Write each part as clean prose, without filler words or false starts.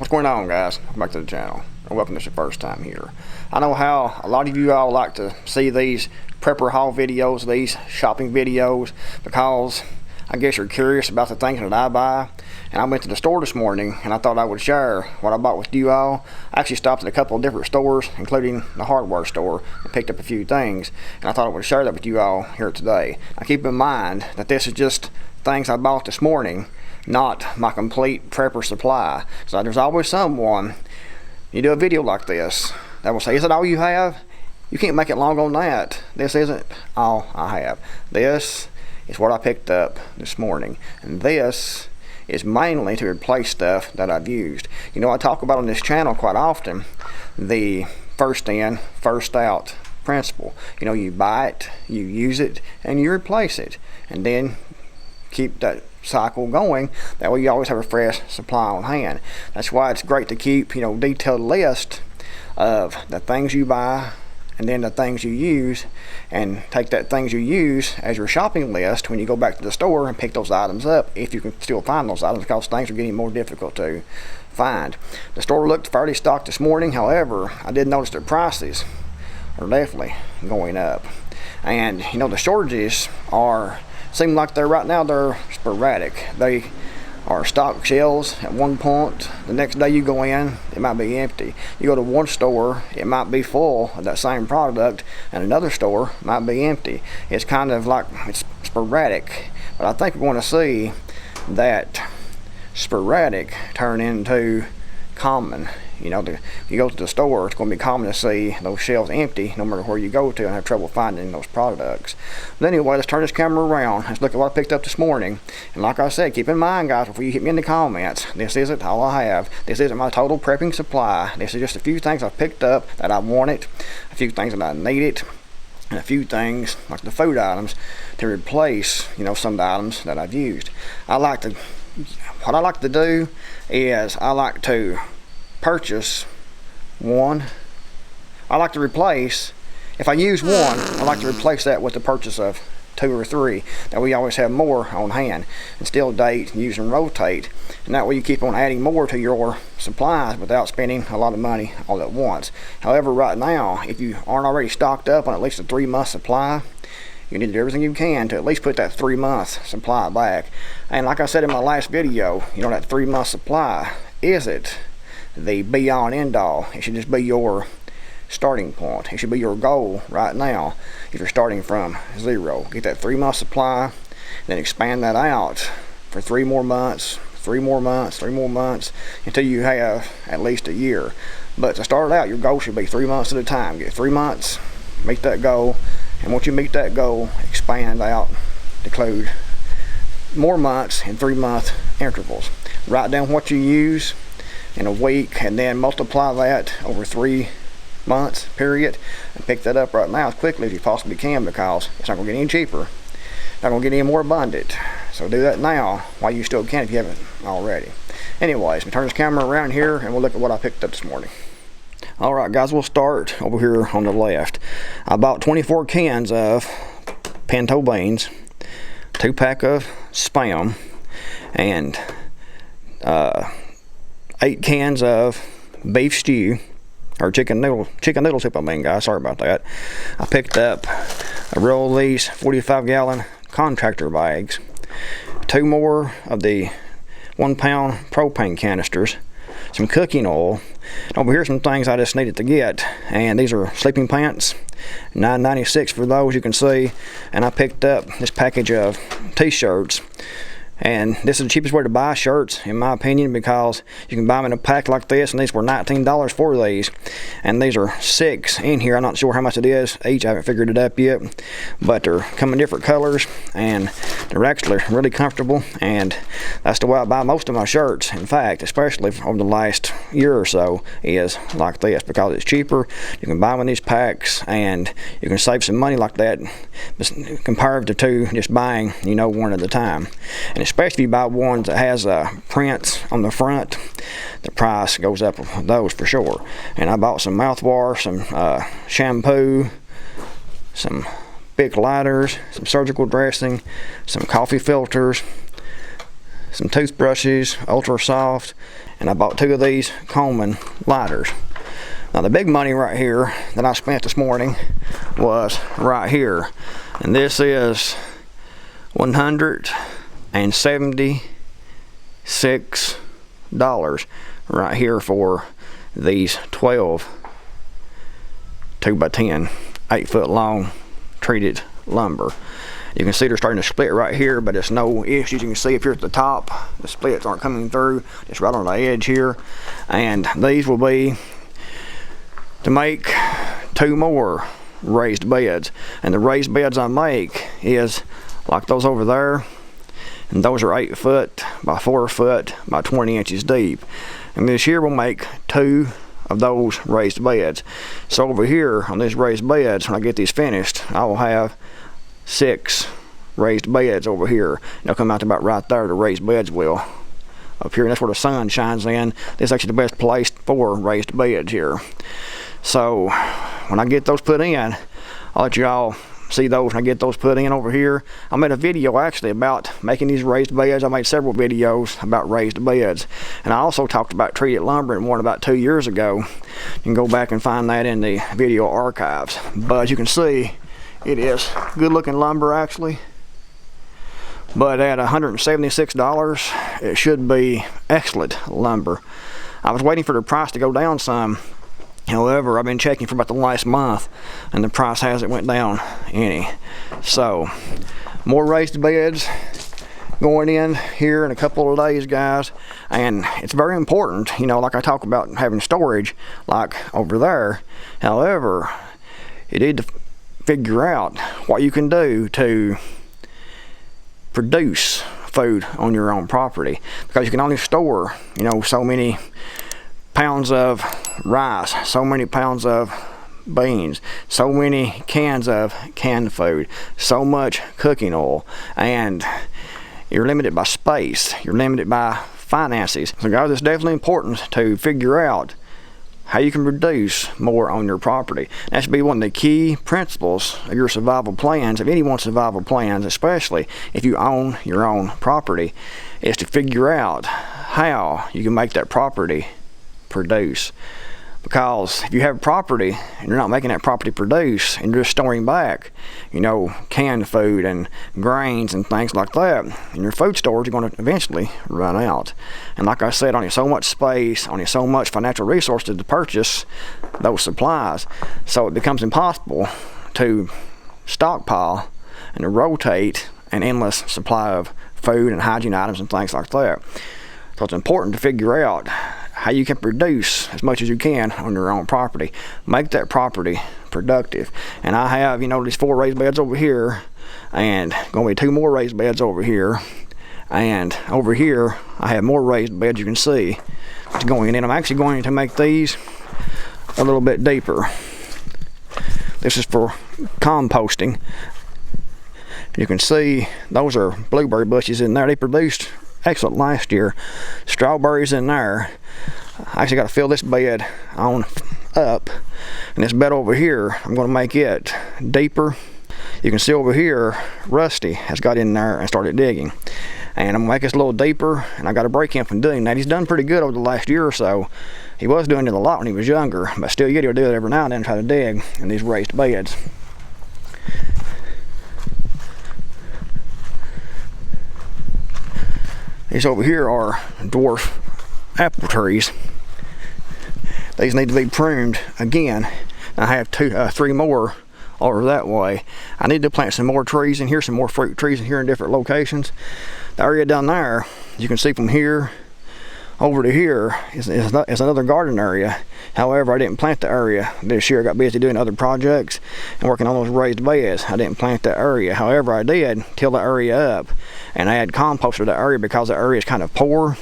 What's going on, guys? Welcome back to the channel, and welcome if it's your first time here. I know how a lot of you all like to see these prepper haul videos, these shopping videos, because I guess you're curious about the things that I buy. And I went to the store this morning and I thought I would share what I bought with you all. I actually stopped at a couple of different stores, including the hardware store, and picked up a few things, and I thought I would share that with you all here today. Now keep in mind that this is just things I bought this morning, not my complete prepper supply. So there's always someone, you do a video like this, that will say, is it all you have? You can't make it long on that. This isn't all I have. This is what I picked up this morning, and this is mainly to replace stuff that I've used. You know, I talk about on this channel quite often the first in, first out principle. You know, you buy it, you use it, and you replace it, and then keep that cycle going. That way you always have a fresh supply on hand. That's why it's great to keep, you know, detailed list of the things you buy and then the things you use, and take that things you use as your shopping list when you go back to the store and pick those items up, if you can still find those items, because things are getting more difficult to find. The store looked fairly stocked this morning. However, I did notice their prices are definitely going up, and you know, the shortages seem like right now they're sporadic. They are stock shelves at one point, the next day you go in, it might be empty. You go to one store, it might be full of that same product, and another store might be empty. It's kind of like, it's sporadic, but I think we're going to see that sporadic turn into common. You know, if you go to the store, it's going to be common to see those shelves empty no matter where you go to, and have trouble finding those products. But anyway, let's turn this camera around. Let's look at what I picked up this morning. And like I said, keep in mind, guys, before you hit me in the comments, this isn't all I have. This isn't my total prepping supply. This is just a few things I picked up that I wanted, a few things that I needed, and a few things like the food items to replace, you know, some of the items that I've used. What I like to do is I like to purchase one. I like to replace, if I use one, I like to replace that with the purchase of 2 or 3. That way you always have more on hand, and still date, use, and rotate, and that way you keep on adding more to your supplies without spending a lot of money all at once. However, right now, if you aren't already stocked up on at least a 3-month supply, you need to do everything you can to at least put that 3-month supply back. And like I said in my last video, you know, that 3-month supply isn't the be all and end all. It should just be your starting point. It should be your goal right now if you're starting from 0. Get that 3-month supply, then expand that out for 3 more months, 3 more months, 3 more months, until you have at least a year. But to start out, your goal should be 3 months at a time. Get 3 months, meet that goal, and once you meet that goal, expand out to include more months in 3-month intervals. Write down what you use in a week, and then multiply that over 3 months period, and pick that up right now as quickly as you possibly can, because it's not going to get any cheaper, not going to get any more abundant. So do that now while you still can if you haven't already. Anyways, we turn this camera around here and we'll look at what I picked up this morning. Alright guys, we'll start over here on the left. I bought 24 cans of pinto beans, 2-pack of Spam, and 8 cans of beef stew, or chicken noodle soup, I mean, guys, sorry about that. I picked up a roll of these 45-gallon contractor bags, 2 more of the 1-pound propane canisters, some cooking oil, and over here some things I just needed to get, and these are sleeping pants, $9.96 for those, you can see. And I picked up this package of t-shirts. And this is the cheapest way to buy shirts, in my opinion, because you can buy them in a pack like this, and these were $19 for these. And these are 6 in here. I'm not sure how much it is each. I haven't figured it up yet. But they're come in different colors, and they're actually really comfortable. And that's the way I buy most of my shirts. In fact, especially over the last year or so, is like this, because it's cheaper. You can buy them in these packs, and you can save some money like that, comparative to just buying, you know, one at a time. And especially if you buy ones that has prints on the front, the price goes up with those for sure. And I bought some mouthwash, some shampoo, some Bic lighters, some surgical dressing, some coffee filters, some toothbrushes, ultra soft, and I bought 2 of these combing lighters. Now the big money right here that I spent this morning was right here, and this is $176 right here for these 12 2x10 8-foot long treated lumber. You can see they're starting to split right here, but it's no issues. You can see if you're at the top, the splits aren't coming through. It's right on the edge here. And these will be to make 2 more raised beds. And the raised beds I make is like those over there. And those are 8 foot by 4 foot by 20 inches deep. And this year we'll make 2 of those raised beds. So over here on these raised beds, when I get these finished, I will have 6 raised beds over here. And they'll come out to about right there, the raised beds will. Up here, and that's where the sun shines in. This is actually the best place for raised beds here. So when I get those put in, I'll let you all see those when I get those put in over here. I made a video actually about making these raised beds. I made several videos about raised beds, and I also talked about treated lumber in one about 2 years ago. You can go back and find that in the video archives. But as you can see, it is good looking lumber actually, but at $176 it should be excellent lumber. I was waiting for the price to go down some. However, I've been checking for about the last month and the price hasn't went down any. So more raised beds going in here in a couple of days, guys. And it's very important, you know, like I talk about having storage like over there. However, you need to figure out what you can do to produce food on your own property, because you can only store, you know, so many pounds of rice, so many pounds of beans, so many cans of canned food, so much cooking oil, and you're limited by space, you're limited by finances. So guys, it's definitely important to figure out how you can produce more on your property. That should be one of the key principles of your survival plans, of anyone's survival plans, especially if you own your own property, is to figure out how you can make that property produce. Because if you have property and you're not making that property produce and you're just storing back, you know, canned food and grains and things like that, and your food storage are going to eventually run out. And like I said, only so much space, only so much financial resources to purchase those supplies. So it becomes impossible to stockpile and to rotate an endless supply of food and hygiene items and things like that. So it's important to figure out how you can produce as much as you can on your own property. Make that property productive. And I have, you know, these 4 raised beds over here, and going to be 2 more raised beds over here, and over here I have more raised beds. You can see it's going in. I'm actually going to make these a little bit deeper. This is for composting. You can see those are blueberry bushes in there. They produced excellent last year. Strawberries in there. I actually got to fill this bed on up, and this bed over here, I'm going to make it deeper. You can see over here, Rusty has got in there and started digging, and I'm going to make this a little deeper, and I got to break him from doing that. He's done pretty good over the last year or so. He was doing it a lot when he was younger, but still he'll do it every now and then, try to dig in these raised beds. These over here are dwarf apple trees. These need to be pruned again. I have 3 more over that way. I need to plant some more trees in here, some more fruit trees in here in different locations. The area down there, you can see from here over to here is another garden area. However, I didn't plant the area this year. I got busy doing other projects and working on those raised beds. I didn't plant that area. However, I did till the area up, and I had composted the area because the area is kind of poor.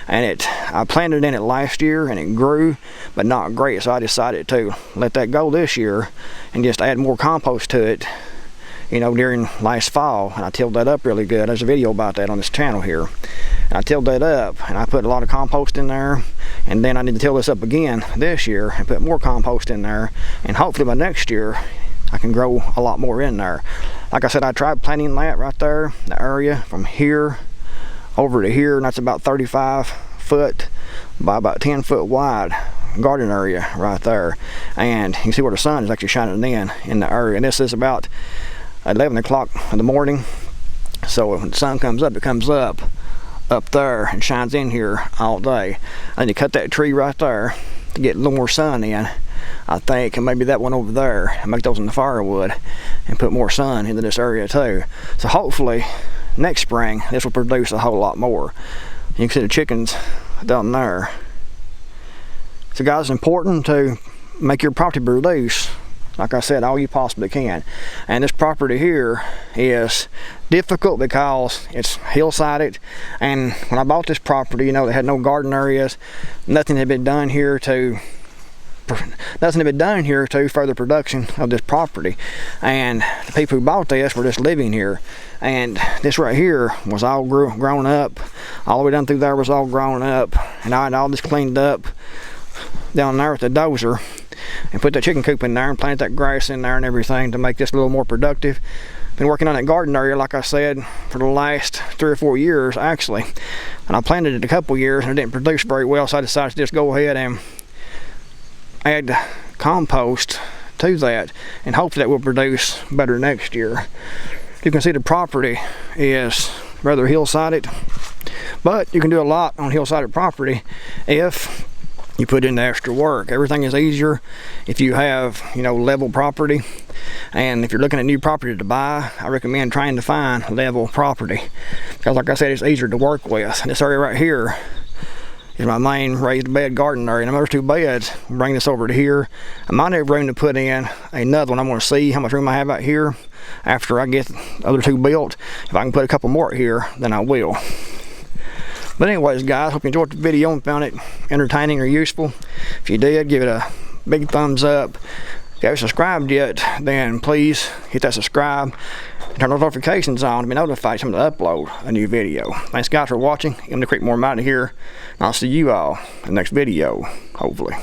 And I planted in it last year and it grew, but not great. So I decided to let that go this year and just add more compost to it, you know, during last fall. And I tilled that up really good. There's a video about that on this channel here. And I tilled that up and I put a lot of compost in there, and then I need to till this up again this year and put more compost in there, and hopefully by next year I can grow a lot more in there. Like I said, I tried planting that right there, the area from here over to here, and that's about 35 foot by about 10 foot wide garden area right there. And you can see where the sun is actually shining in the area. And this is about 11 o'clock in the morning. So when the sun comes up, it comes up there and shines in here all day. I need to cut that tree right there to get a little more sun in, I think, and maybe that one over there, and make those into firewood and put more sun into this area too. So hopefully next spring this will produce a whole lot more. You can see the chickens down there. So guys, it's important to make your property produce, like I said, all you possibly can. And this property here is difficult because it's hillsided. And when I bought this property, you know, they had no garden areas. Nothing had been done here to further production of this property. And the people who bought this were just living here. And this right here was all grown up. All the way down through there was all grown up. And I had all this cleaned up down there with the dozer and put that chicken coop in there and planted that grass in there and everything to make this a little more productive. Been working on that garden area, like I said, for the last 3 or 4 years actually, and I planted it a couple years and it didn't produce very well, so I decided to just go ahead and add compost to that and hope that will produce better next year. You can see the property is rather hillsided, but you can do a lot on hillsided property if you put in the extra work. Everything is easier if you have, you know, level property. And if you're looking at new property to buy, I recommend trying to find level property, because like I said, it's easier to work with. And this area right here is my main raised bed garden area, and those 2 beds, bring this over to here. I might have room to put in another one. I'm going to see how much room I have out here after I get the other 2 built. If I can put a couple more here, then I will. But anyways guys, hope you enjoyed the video and found it entertaining or useful. If you did, give it a big thumbs up. If you haven't subscribed yet, then please hit that subscribe and turn those notifications on to be notified when I upload a new video. Thanks guys for watching. I'm the Creekmore out of here, and I'll see you all in the next video, hopefully.